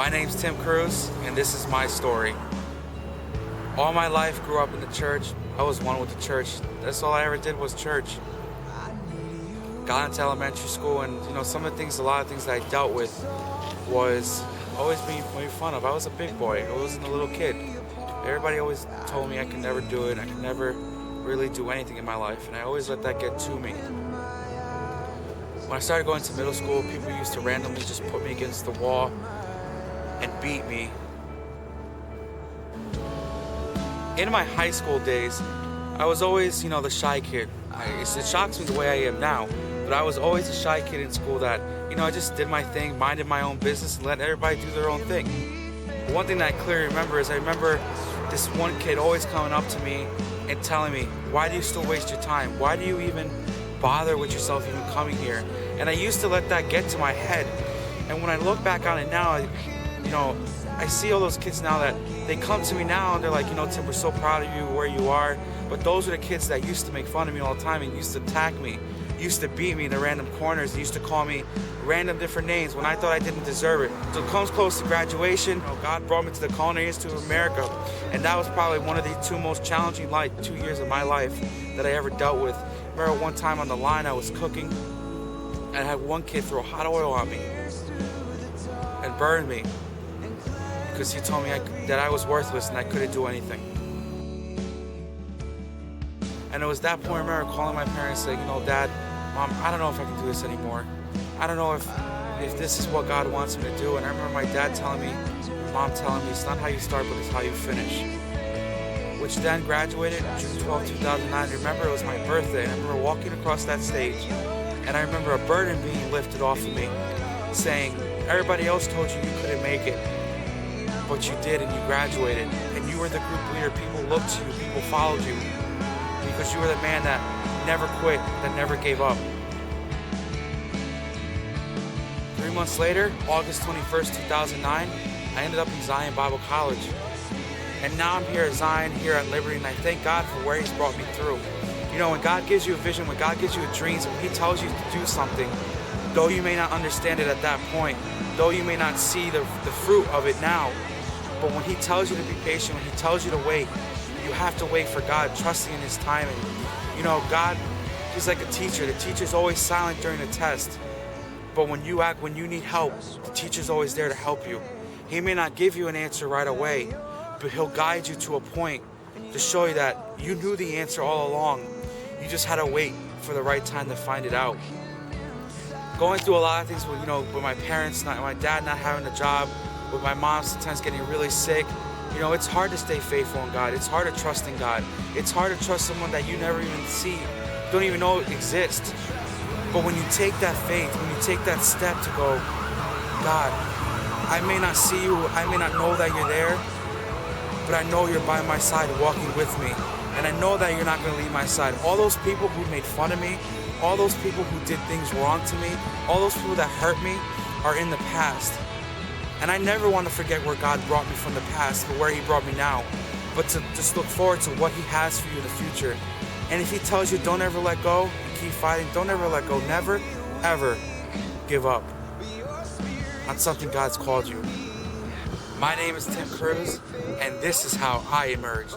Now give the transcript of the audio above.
My name's Cruz, and this is my story. All my life grew up in the church. I was one with the church. That's all I ever did was church. Got into elementary school, and a lot of things that I dealt with was always being made fun of. I was a big boy. I wasn't a little kid. Everybody always told me I could never do it. I could never really do anything in my life, and I always let that get to me. When I started going to middle school, people used to randomly just put me against the wall and beat me. In my high school days, I was always, the shy kid. It shocks me the way I am now, but I was always a shy kid in school that, I just did my thing, minded my own business, and let everybody do their own thing. But one thing that I clearly remember is I remember this one kid always coming up to me and telling me, why do you still waste your time? Why do you even bother with yourself even coming here? And I used to let that get to my head. And when I look back on it now, I see all those kids now that they come to me now and they're like, Tim, we're so proud of you, where you are. But those are the kids that used to make fun of me all the time and used to attack me, used to beat me in the random corners, used to call me random different names when I thought I didn't deserve it. So it comes close to graduation. God brought me to the Culinary Institute of America, and that was probably one of the two most challenging 2 years of my life that I ever dealt with. I remember one time on the line I was cooking, and I had one kid throw hot oil on me and burn me because he told me that I was worthless and I couldn't do anything. And it was that point I remember calling my parents saying, Dad, Mom, I don't know if I can do this anymore. I don't know if this is what God wants me to do. And I remember my dad telling me, Mom telling me, it's not how you start, but it's how you finish. Which then graduated June 12, 2009. I remember it was my birthday. I remember walking across that stage, and I remember a burden being lifted off of me, saying, everybody else told you you couldn't make it, but you did, and you graduated, and you were the group leader. People looked to you, people followed you, because you were the man that never quit, that never gave up. 3 months later, August 21st, 2009, I ended up in Zion Bible College. And now I'm here at Zion, here at Liberty, and I thank God for where He's brought me through. When God gives you a vision, when God gives you a dream, when He tells you to do something, though you may not understand it at that point, though you may not see the fruit of it now, but when He tells you to be patient, when He tells you to wait, you have to wait for God, trusting in His timing. God, He's like a teacher. The teacher's always silent during the test. But when you need help, the teacher's always there to help you. He may not give you an answer right away, but He'll guide you to a point to show you that you knew the answer all along. You just had to wait for the right time to find it out. Going through a lot of things with my parents, my dad not having a job, with my mom sometimes getting really sick. It's hard to stay faithful in God. It's hard to trust in God. It's hard to trust someone that you never even see, don't even know exists. But when you take that faith, when you take that step to go, God, I may not see you, I may not know that you're there, but I know you're by my side walking with me. And I know that you're not going to leave my side. All those people who made fun of me, all those people who did things wrong to me, all those people that hurt me are in the past. And I never want to forget where God brought me from the past, but where He brought me now. But to just look forward to what He has for you in the future. And if He tells you don't ever let go, and keep fighting, don't ever let go. Never, ever give up on something God's called you. My name is Cruz, and this is how I emerged.